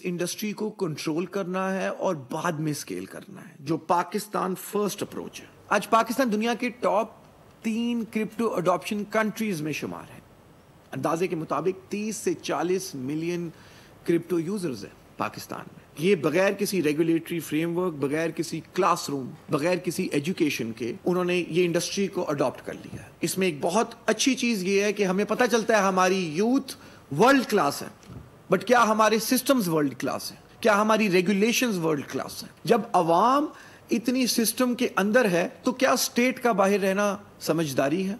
Industry को control करना है और बाद में स्केल करना है, जो पाकिस्तान फर्स्ट अप्रोच है। आज पाकिस्तान दुनिया के टॉप 3 क्रिप्टो अडॉप्शन कंट्रीज में शुमार है। अंदाजे के मुताबिक 30 से 40 मिलियन क्रिप्टो यूजर्स हैं पाकिस्तान में। ये बगैर किसी रेगुलेटरी फ्रेमवर्क, बगैर किसी क्लासरूम, बगैर किसी एजुकेशन के उन्होंने ये इंडस्ट्री को अडॉप्ट कर लिया है। इसमें एक बहुत अच्छी चीज ये है कि हमें पता चलता है हमारी यूथ वर्ल्ड क्लास है, बट क्या हमारे सिस्टम्स वर्ल्ड क्लास है? क्या हमारी रेगुलेशंस वर्ल्ड क्लास है? जब अवाम इतनी सिस्टम के अंदर है तो क्या स्टेट का बाहर रहना समझदारी है?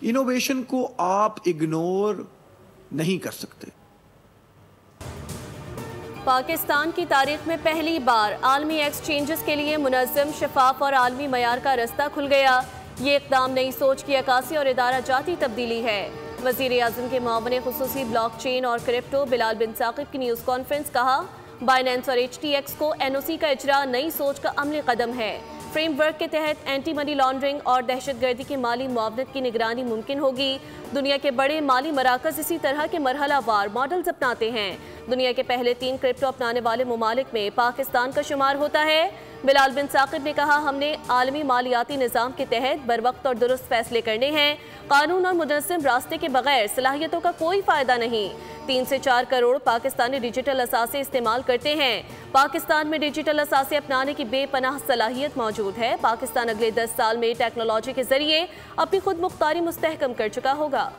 इनोवेशन को आप इग्नोर नहीं कर सकते। पाकिस्तान की तारीख में पहली बार आलमी एक्सचेंजेस के लिए मुनज़्ज़म, शफाफ और आलमी मयार का रास्ता खुल गया। ये इक़दाम नई सोच की अक्कासी और इदारा जाती तब्दीली है। वज़ीर आज़म के मुआविन खुसूसी ब्लॉकचेन और क्रिप्टो बिलाल बिन साकिब की न्यूज़ कॉन्फ्रेंस। कहा, बाइनेंस और HTX को NOC का इजरा नई सोच का अमली कदम है। फ्रेमवर्क के तहत एंटी मनी लॉन्ड्रिंग और दहशतगर्दी की माली मुआवनत की निगरानी मुमकिन होगी। दुनिया के बड़े माली मराकज़ इसी तरह के मरहलावार मॉडल्स अपनाते हैं। दुनिया के पहले 3 क्रिप्टो अपनाने वाले ममालिक में पाकिस्तान का शुमार होता है। बिलाल बिन साकिब ने कहा, हमने आलमी मालियाती निज़ाम के तहत बरवक्त और दुरुस्त फैसले करने हैं। कानून और मुनज़्ज़म रास्ते के बगैर सलाहियतों का कोई फ़ायदा नहीं। 3 से 4 करोड़ पाकिस्तानी डिजिटल असासे इस्तेमाल करते हैं। पाकिस्तान में डिजिटल असासे अपनाने की बेपनाह सलाहियत मौजूद है। पाकिस्तान अगले 10 साल में टेक्नोलॉजी के जरिए अपनी खुद मुख्तारी मुस्तहकम कर चुका होगा।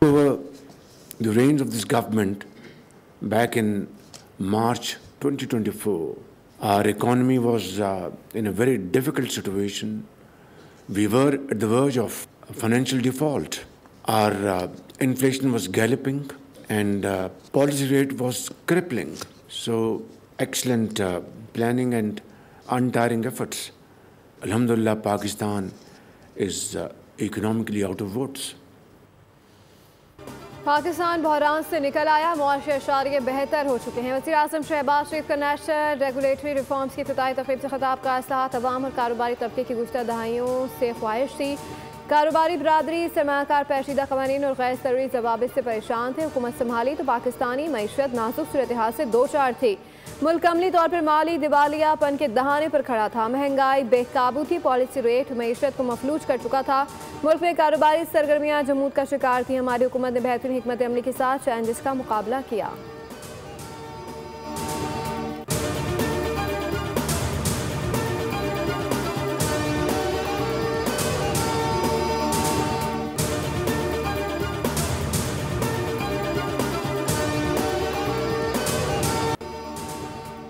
Over the reigns of this government, back in March 2024, our economy was in a very difficult situation. We were at the verge of financial default. Our inflation was galloping and policy rate was crippling. So excellent planning and untiring efforts. Alhamdulillah, Pakistan is economically out of woods. Pakistan बहरान से निकल आया, मुआशी अशारिये बेहतर हो चुके हैं। वज़ीर आज़म शहबाज शरीफ का नेशनल रेगुलेटरी रिफॉर्म्स की इफ्तिताई तक़रीब से खिताब का इस्लाहात अवाम और कारोबारी तबके की गुज़श्ता दहाइयों से ख्वाहिश थी। कारोबारी बरादरी, सरमायाकार पेचीदा क़वानीन और गैर ज़रूरी ज़वाबित से परेशान थे। हुकूमत संभाली तो पाकिस्तानी मईशत नाजुक सूरत हाल से 2-4 थी। मुल्क अमली तौर पर माली दिवालियापन के दहाने पर खड़ा था। महंगाई बेकाबू थी। पॉलिसी रेट मईशत को मफलूज कर चुका था। मुल्क में कारोबारी सरगर्मियाँ जमूद का शिकार थी। हमारी हुकूमत ने बेहतरीन हिकमत अमली के साथ चैलेंजेस का मुकाबला किया।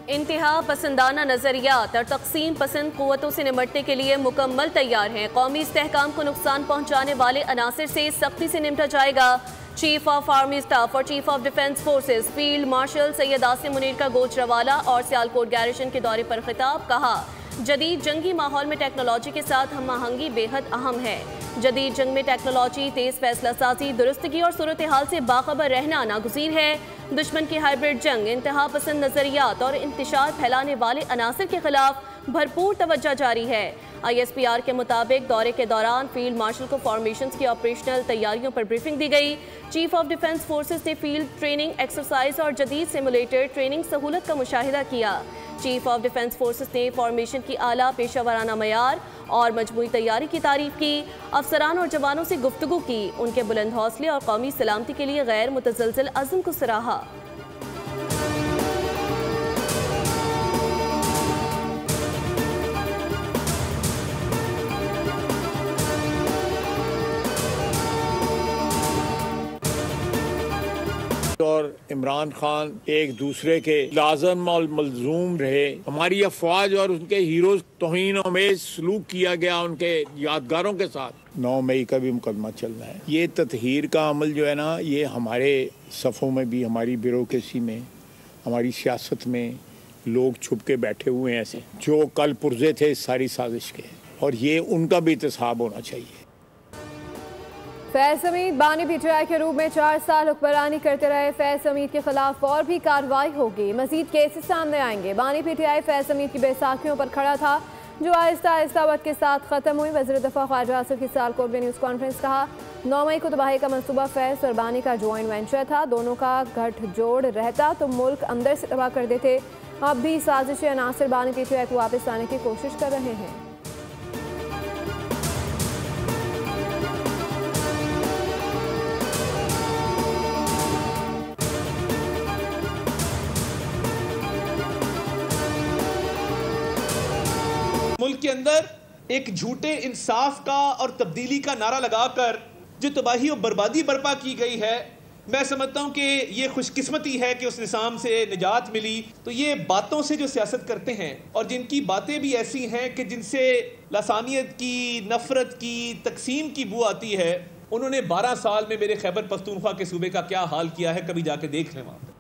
इंतहा पसंदाना नजरियात और तकसीम पसंद कुव्वतों से निमटने के लिए मुकम्मल तैयार हैं। कौमी इस्तेहकाम को नुकसान पहुंचाने वाले अनासिर से सख्ती से निपटा जाएगा। चीफ ऑफ आर्मी स्टाफ और chief of defence forces field marshal Syed Asim Munir का गोजरावाला और सियालकोट गैरिसन के दौरे पर खिताब। कहा, जदीद जंगी माहौल में टेक्नोलॉजी के साथ हम आहंगी बेहद अहम है। जदीद जंग में टेक्नोलॉजी, तेज फैसला साजी, दुरुस्तगी और सूरत हाल से बाखबर रहना नागुज़ीर है। दुश्मन की हाइब्रिड जंग, इंतहा पसंद नजरियात और इंतशार फैलाने वाले अनासिर के खिलाफ भरपूर तवज्जो जारी है। ISPR के मुताबिक दौरे के दौरान फील्ड मार्शल को फॉर्मेशंस की ऑपरेशनल तैयारियों पर ब्रीफिंग दी गई। चीफ ऑफ डिफेंस फोर्सेस ने फील्ड ट्रेनिंग एक्सरसाइज और जदीद सिमुलेटर ट्रेनिंग सहूलत का मुशाहिदा किया। चीफ ऑफ डिफेंस फोर्सेस ने फॉर्मेशन की आला पेशावराना मयार और मजमूई तैयारी की तारीफ की। अफसरान और जवानों से गुफ्तगू की, उनके बुलंद हौसले और कौमी सलामती के लिए गैर मुतज़लज़ल अज़्म को सराहा। और इमरान खान एक दूसरे के लाजम और मलजूम रहे। हमारी अफवाज और उनके हीरोज तौहीन में सलूक किया गया उनके यादगारों के साथ। 9 मई का भी मुकदमा चल रहा है। ये ततहीर का अमल जो है ना, ये हमारे सफ़ों में भी, हमारी ब्यूरोक्रेसी में, हमारी सियासत में लोग छुप के बैठे हुए हैं ऐसे, जो कल पुर्जे थे इस सारी साजिश के, और ये उनका भी एहतसाब होना चाहिए। फैज हमीद बानी पीटीआई के रूप में 4 साल हुक्मरानी करते रहे। फैज हमीद के खिलाफ और भी कार्रवाई होगी, मजीद केसेस सामने आएंगे। बानी पीटीआई फैज हमीद की बैसाखियों पर खड़ा था जो आहिस्ता आहिस्ता वक्त के साथ खत्म हुई। वज़ीर दफ़ा ख्वाजा आसिफ की सियालकोट में न्यूज़ कॉन्फ्रेंस कहा 9 मई को तबाही का मंसूबा फैज और बानी का जॉइंट वेंचर था। दोनों का गठजोड़ रहता तो मुल्क अंदर से तबाह कर देते। अब भी साजिशी अनासर बानी पीटीआई को वापस लाने की कोशिश कर रहे हैं। मुल्क के अंदर एक झूठे इंसाफ का और तब्दीली का नारा लगाकर जो तबाही और बर्बादी बर्पा की गई है, मैं समझता हूं कि ये खुशकिस्मती है कि उस निज़ाम से निजात मिली। तो ये बातों से जो सियासत करते हैं और जिनकी बातें भी ऐसी हैं कि जिनसे लसानियत की, नफरत की, तकसीम की बू आती है, उन्होंने 12 साल में मेरे खैबर पख्तूनख्वा के सूबे का क्या हाल किया है, कभी जाके देख लें वहाँ।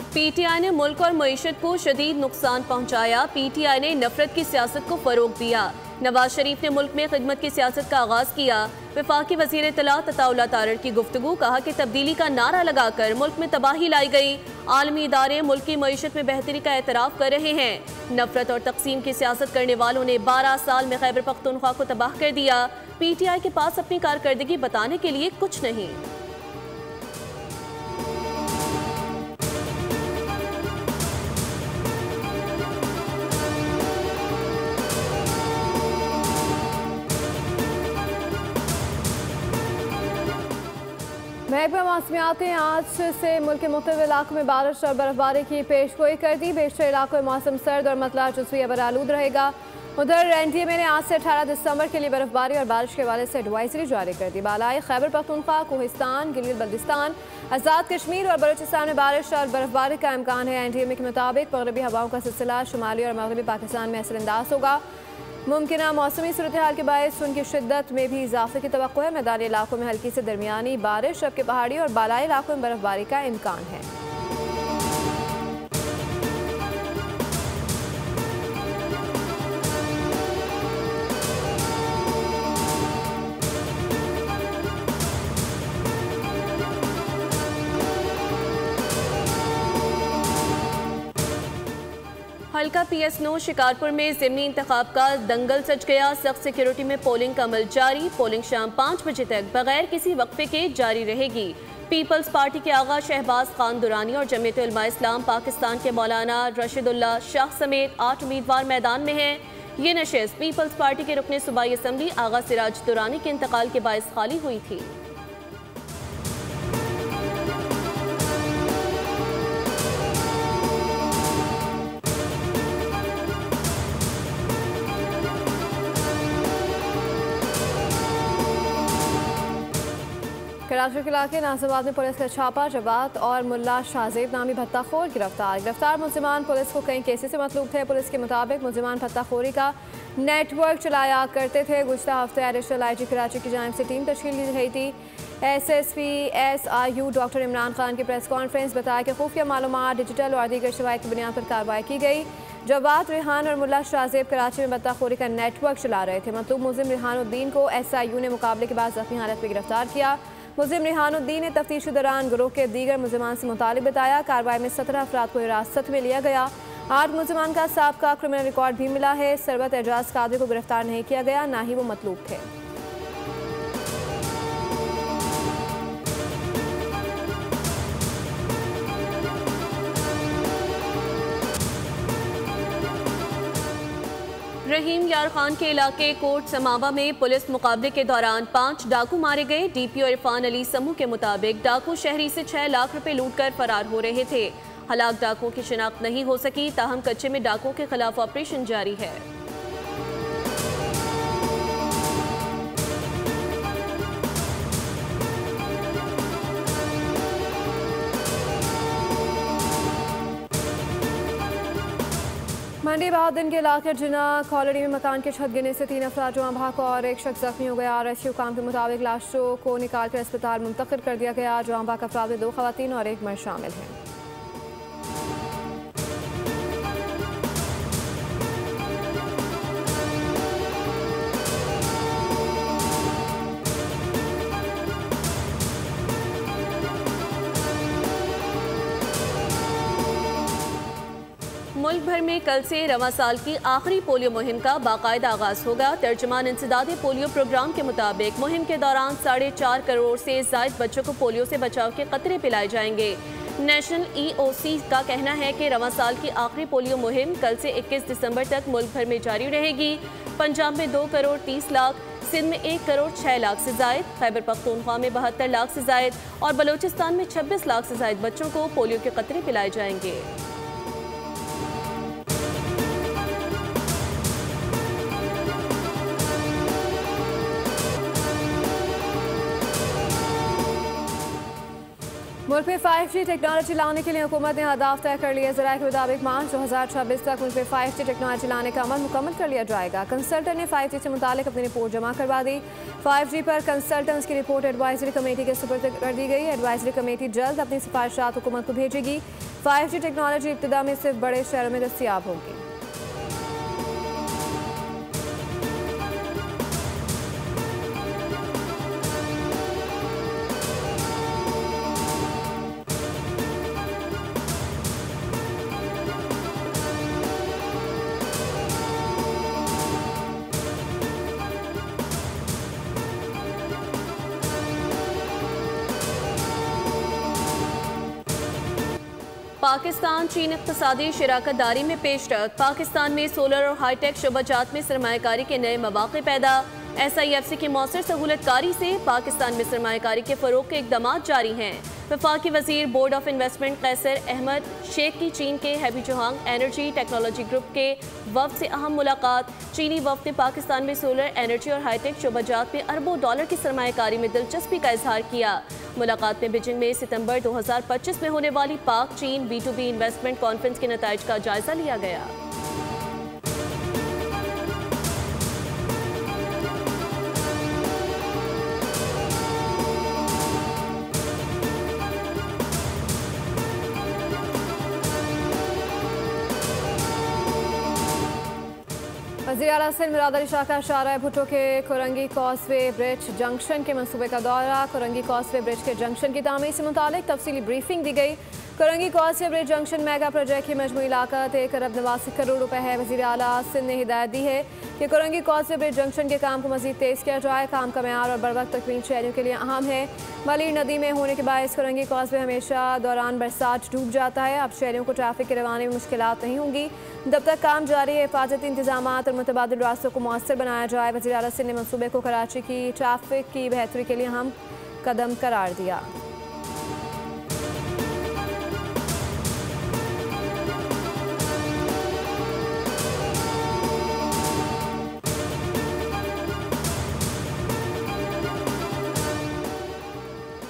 पीटीआई ने मुल्क और मईशत को शदीद नुकसान पहुंचाया। पीटीआई ने नफरत की सियासत को फरोग दिया। नवाज शरीफ ने मुल्क में खिदमत की सियासत का आगाज किया। वफाकी वजीर इत्तलात अताउल्लाह तारड़ की गुफ्तगू, कहा कि तब्दीली का नारा लगाकर मुल्क में तबाही लाई गई। आलमी इदारे मुल्क की मईशत में बेहतरी का एतराफ़ कर रहे हैं। नफरत और तकसीम की सियासत करने वालों ने 12 साल में खैबर पख्तूनख्वा को तबाह कर दिया। पीटीआई के पास अपनी कारकर्दगी बताने के लिए कुछ नहीं। महकमा मौसमियात ने आज से मुल्क के मुख्तलिफ इलाकों में बारिश और बर्फबारी की पेशगोई कर दी। बेशतर इलाकों में मौसम सर्द और मतला जुज़वी बरालूद रहेगा। उधर एनटीएमए ने आज से 18 दिसंबर के लिए बर्फबारी और बारिश के हवाले से एडवाइजरी जारी कर दी। बालाई खैबर पख्तूनख्वा, कोहिस्तान, गिलगित बल्तिस्तान, आज़ाद कश्मीर और बलूचिस्तान में बारिश और बर्फबारी का इम्कान है। एनटीएमए के मुताबिक मगरबी हवाओं का सिलसिला शुमाली और मगरबी पाकिस्तान में असरअंदाज होगा। मुमकिन मौसमी सूरत हाल के बायस उनकी शिद्दत में भी इजाफे की तवक्को है। मैदानी इलाकों में हल्की से दरमियानी बारिश, जबकि पहाड़ी और बालाई इलाकों में बर्फबारी का इम्कान है। हल्का PS9 शिकारपुर में ज़िमनी इंतखाब का दंगल सज गया। सख्त सिक्योरिटी में पोलिंग का अमल जारी। पोलिंग शाम 5 बजे तक बगैर किसी वक्फे के जारी रहेगी। पीपल्स पार्टी के आगा शहबाज खान दुरानी और जमीयत उलमा इस्लाम पाकिस्तान के मौलाना रशीदुल्लाह शाह समेत 8 उम्मीदवार मैदान में हैं। ये नशिस्त पीपल्स पार्टी के रुकने सूबाई असम्बली आगा सिराज दुरानी के इंतकाल के बायस खाली हुई थी। कराची के इलाके नाजिबाद में पुलिस का छापा। जवात और मुल्ला शाहजेब नामी भत्ताखोर गिरफ्तार मुलजिमान पुलिस को कई केसेस से मतलूब थे। पुलिस के मुताबिक मुलजिमान भत्ताखोरी का नेटवर्क चलाया करते थे। गुज़श्ता हफ्ते एडिशनल IG कराची की जानिब से टीम तश्कील की गई थी। SSP SIU doctor Imran Khan की प्रेस कॉन्फ्रेंस बताया कि खुफिया मालूमात, डिजिटल और दीगर शवाहिद की बुनियाद पर कार्रवाई की गई। जवात, रेहान और मुल्ला शाहजेब कराची में भत्ताखोरी का नेटवर्क चला रहे थे। मतलूब मुलजिम रेहानुद्दीन को SIU ने मुकाबले के बाद जख्मी हालत में गिरफ्तार किया। मुलजिम रेहानुद्दीन ने तफ्तीश के दौरान गिरोह के दीगर मुलजिमान से मुतालिब बताया। कार्रवाई में 17 अफराद को हिरासत में लिया गया। 8 मुलजिमान का साबका क्रिमिनल रिकॉर्ड भी मिला है। सरबत एजाज कादरी को गिरफ्तार नहीं किया गया, ना ही वो मतलूब थे। रहीम यार खान के इलाके कोट समावा में पुलिस मुकाबले के दौरान 5 डाकू मारे गए। DPO इरफान अली समूह के मुताबिक डाकू शहरी से 6 लाख रुपए लूटकर फरार हो रहे थे। हलाक डाकुओं की शिनाख्त नहीं हो सकी, ताहम कच्चे में डाकुओं के खिलाफ ऑपरेशन जारी है। मंडी बहादुर के इलाके जिना कॉलोनी में मकान के छत गिरने से 3 अफराद जवां भाग और एक शख्स जख्मी हो गया। रेस्क्यू काम के मुताबिक लाशों को निकाल कर अस्पताल मुंतकिल कर दिया गया। जवां भाग अफराद में 2 खवातीन और 1 मर्द शामिल हैं। मुल्क भर में कल से रवां साल की आखिरी पोलियो मुहिम का बाकायदा आगाज होगा। तर्जुमान इंसदादी पोलियो प्रोग्राम के मुताबिक मुहिम के दौरान 4.5 करोड़ से जायद बच्चों को पोलियो से बचाव के कतरे पिलाए जाएंगे। नेशनल EOC का कहना है कि रवां साल की आखिरी पोलियो मुहिम कल से 21 दिसंबर तक मुल्क भर में जारी रहेगी। पंजाब में 2 करोड़ 30 लाख, सिंध में 1 करोड़ 6 लाख से जायद, खैबर पख्तूनख्वा में 72 लाख से जायद और बलोचिस्तान में 26 लाख से जायद बच्चों को पोलियो के कतरे पिलाए जाएंगे। मुल्क में 5G टेक्नोलॉजी लाने के लिए हुकूमत ने अहदाफ तय कर लिए। ज़राए के मुताबिक मार्च 2026 तक मुल्क में 5G टेक्नोलॉजी लाने का अमल मुकम्मल कर लिया जाएगा। कंसल्टेंट ने 5G से मुतालिक अपनी रिपोर्ट जमा करवा दी। 5G पर कंसल्टेंट्स की रिपोर्ट एडवाइजरी कमेटी के सुपुर्द कर दी गई। एडवाइजरी कमेटी जल्द अपनी सिफारिशात हुकूमत को भेजेगी। 5G टेक्नोलॉजी इब्तिदा में सिर्फ बड़े शहरों में दस्तयाब होगी। पाकिस्तान चीन इक़्तिसादी शराकतदारी में पेशरफ्त। पाकिस्तान में सोलर और हाईटेक शोबाजात में सरमायाकारी के नए मौक़े पैदा। SIFC की मौसर सहूलतकारी से पाकिस्तान में सरमायाकारी के फ़रोग़ के इक़दाम जारी हैं। वफाकी वज़ीर बोर्ड ऑफ इन्वेस्टमेंट कैसर अहमद शेख की चीन के हैबीचोहांग एनर्जी टेक्नोलॉजी ग्रुप के वफ़द से अहम मुलाकात। चीनी वफ़द ने पाकिस्तान में सोलर एनर्जी और हाईटेक शोबाजात में अरबों डॉलर की सरमायाकारी में दिलचस्पी का इजहार किया। मुलाकात में बीजिंग में सितंबर 2025 में होने वाली पाक चीन B2B इन्वेस्टमेंट कॉन्फ्रेंस के नताइज का जायजा लिया गया। वज़ीर आला सिंध मुराद अली शाह का शाहराह भुट्टो के कोरंगी कॉसवे ब्रिज जंक्शन के मंसूबे का दौरा। कोरंगी कॉसवे ब्रिज के जंक्शन की तामीर से मुतालिक तफसीली ब्रीफिंग दी गई। Korangi causeway bridge junction mega project की मजमूई लागत 1 अरब 89 करोड़ रुपए है। वज़ीर आला सिंध ने हिदायत दी है कि कोरंगी कॉसवे ब्रिज जंक्शन के काम को मज़ीद तेज़ किया जाए। काम का मेयार और बरवक्त तकमील शहरियों के लिए अहम है। मलीर नदी में होने के बायस कोरंगी कॉसवे हमेशा दौरान बरसात डूब जाता है। अब शहरियों को ट्रैफिक के रवाने में मुश्किलात नहीं होंगी। जब तक काम जारी है, हिफाजती इंतजाम और मुतबादिल रास्तों को मौसर बनाया जाए। वज़ीर आला सिंध ने मनसूबे को कराची की ट्रैफिक की बेहतरी के लिए अहम कदम करार दिया।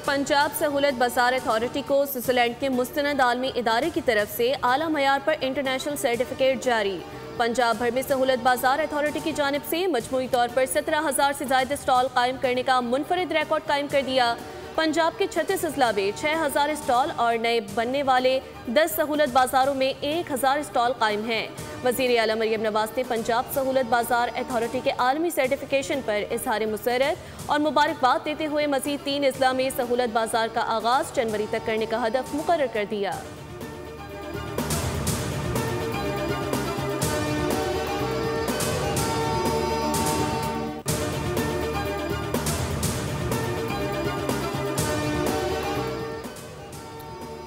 पंजाब सहूलत बाजार अथॉरिटी को स्विट्जरलैंड के मुस्तनद आलमी इदारे की तरफ से आला मयार पर इंटरनेशनल सर्टिफिकेट जारी। पंजाब भर में सहूलत बाजार अथॉरिटी की जानिब से मजमूई तौर पर 17,000 से ज़ायद स्टॉल कायम करने का मुनफरिद रिकॉर्ड कायम कर दिया। पंजाब के 36 अजला में 6,000 स्टॉल और नए बनने वाले 10 सहूलत बाजारों में 1,000 स्टॉल कायम हैं। वज़ीर आला मरियम नवाज ने पंजाब सहूलत बाजार अथॉरिटी के आलमी सर्टिफिकेशन पर इजहार मुसरत और मुबारकबाद देते हुए मज़ीद 3 अजला में सहूलत बाजार का आगाज़ जनवरी तक करने का हदफ मुकर्रर कर दिया।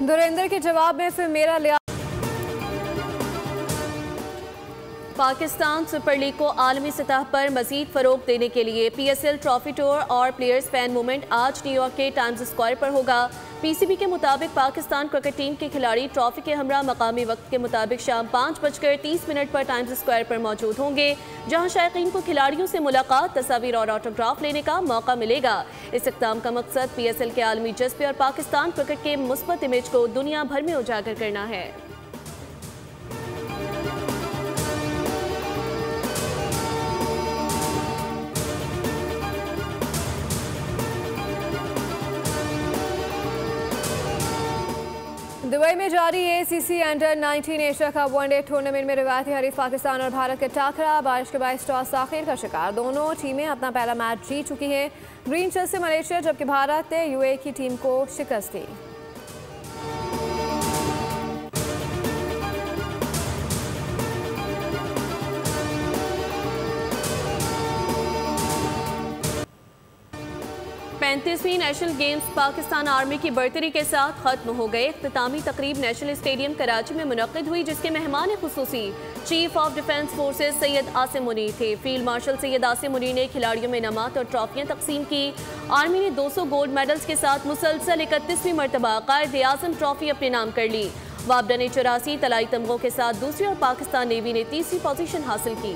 दुरेंद्र के जवाब में फिर मेरा लिया। पाकिस्तान सुपर लीग को आलमी सतह पर मजीद फरोग देने के लिए PSL ट्रॉफी टूर और प्लेयर्स फैन मूवमेंट आज न्यूयॉर्क के टाइम्स स्क्वायर पर होगा। PCB के मुताबिक पाकिस्तान क्रिकेट टीम के खिलाड़ी ट्रॉफी के हमरा मकामी वक्त के मुताबिक शाम 5:30 पर टाइम्स स्क्वायर पर मौजूद होंगे, जहां शायकीन को खिलाड़ियों से मुलाकात, तस्वीर और ऑटोग्राफ लेने का मौका मिलेगा। इस इक़दाम का मकसद PSL के आलमी जज्बे और पाकिस्तान क्रिकेट के मुस्बत इमेज को दुनिया भर में उजागर करना है। दुबई में जारी ACC under 19 Asia cup one day tournament में रिवायती हरीफ पाकिस्तान और भारत के टाकरा बारिश के बायस टॉस ताखीर का शिकार। दोनों टीमें अपना पहला मैच जीत चुकी हैं। ग्रीन शर्ट से मलेशिया, जबकि भारत ने UAE की टीम को शिकस्त दी। 35वीं नेशनल गेम्स पाकिस्तान आर्मी की बर्तरी के साथ खत्म हो गए। इख्तितामी तकरीब नेशनल स्टेडियम कराची में मुनक्किद हुई, जिसके मेहमान खुसूसी chief of defence forces Syed Asim Munir थे। फील्ड मार्शल सैयद आसिम मुनीर ने खिलाड़ियों में इनामात और ट्रॉफियां तकसीम की। आर्मी ने 200 गोल्ड मेडल्स के साथ मुसलसल 31वीं मरतबा कायद-ए-आज़म ट्रॉफी अपने नाम कर ली। वापडा ने 84 तलाई तमगों के साथ दूसरी और पाकिस्तान नेवी ने तीसरी पोजीशन हासिल की।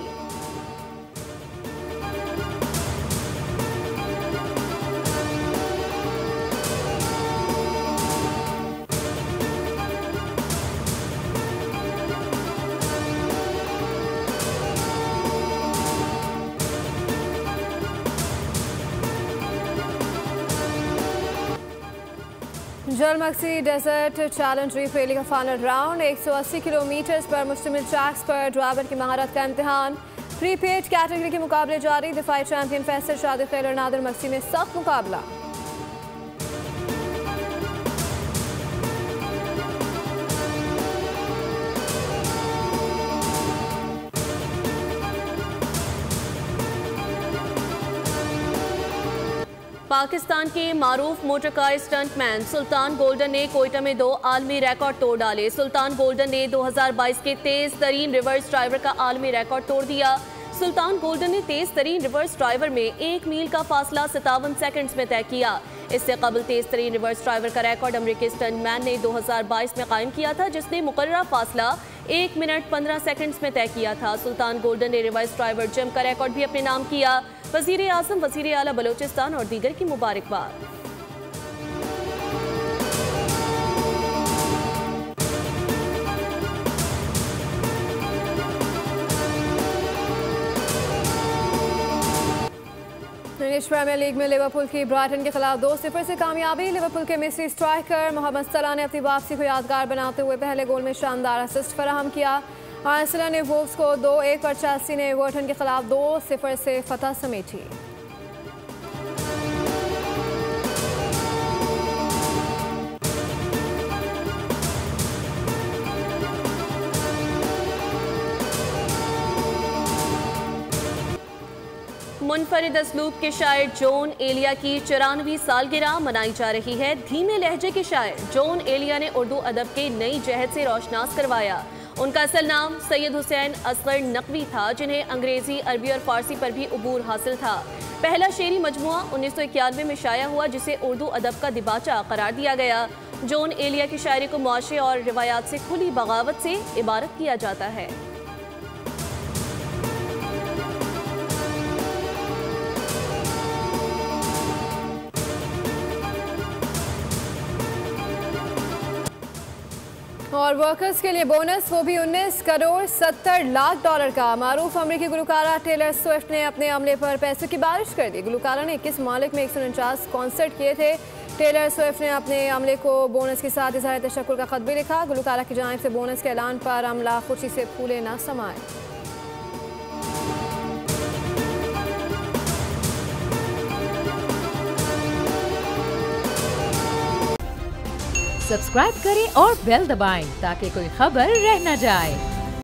जलमक्सी डेजर्ट चैलेंज रीफ रैली का फाइनल राउंड 180 किलोमीटर पर मुश्तमिल ट्रैक्स पर ड्राइवर की महारत का इम्तिहान। प्रीपेड कैटेगरी के मुकाबले जारी। दिफाई चैंपियन फैसल शादी खैर और नादिर मक्सी में सख्त मुकाबला। पाकिस्तान के मारूफ मोटरकार स्टंटमैन सुल्तान गोल्डन ने कोयटा में 2 आलमी रिकॉर्ड तोड़ डाले। सुल्तान गोल्डन ने 2022 के तेज तरीन रिवर्स ड्राइवर का आलमी रिकॉर्ड तोड़ दिया। सुल्तान गोल्डन ने तेज तरीन रिवर्स ड्राइवर में 1 मील का फासला 57 सेकंड्स में तय किया। इससे कबल तेज तरीन रिवर्स ड्राइवर का रिकॉर्ड अमेरिकी स्टंटमैन ने 2022 में कायम किया था, जिसने मुकर्ररा फासला 1 मिनट 15 सेकंड्स में तय किया था। सुल्तान गोल्डन ने रिवर्स ड्राइवर जिम का रिकॉर्ड भी अपने नाम किया। वज़ीर आज़म, वज़ीर आला बलोचिस्तान और दीगर की मुबारकबाद। इंग्लिश प्रीमियर लीग में लिवरपूल की ब्राइटन के खिलाफ 2-0 से कामयाबी। लिवरपूल के मिस्री स्ट्राइकर मोहम्मद सलाह ने अपनी वापसी को यादगार बनाते हुए पहले गोल में शानदार असिस्ट फराहम किया। आर्सेनल ने वोल्व्स को 2-1 और चेल्सी ने एवर्टन के खिलाफ 2-0 से फतह समेटी। मुनफरिद असलूब के शायर जॉन एलिया की 94वीं सालगिरह मनाई जा रही है। धीमे लहजे के शायर जॉन एलिया ने उर्दू अदब के नई जहत से रोशनास करवाया। उनका असल नाम सैयद हुसैन असगर नकवी था, जिन्हें अंग्रेजी, अरबी और फारसी पर भी उबूर हासिल था। पहला शेरी मजमुआ 1991 में शाया हुआ, जिसे उर्दू अदब का दिबाचा करार दिया गया। जॉन एलिया की शायरी को मुआशरे और रिवायात से खुली बगावत से इबारत किया जाता है। और वर्कर्स के लिए बोनस, वो भी 19 करोड़ 70 लाख डॉलर का। मारूफ अमेरिकी गुलकारा टेलर स्विफ्ट ने अपने अमले पर पैसों की बारिश कर दी। गुलकारा ने 21 ममालिक में 149 कॉन्सर्ट किए थे। टेलर स्विफ्ट ने अपने अमले को बोनस के साथ इज़हार तशक्कुर का खत भी लिखा। गुलकारा की जानिब से बोनस के ऐलान पर अमला खुशी से फूले न समाए। सब्सक्राइब करें और बेल दबाएं ताकि कोई खबर रह न जाए।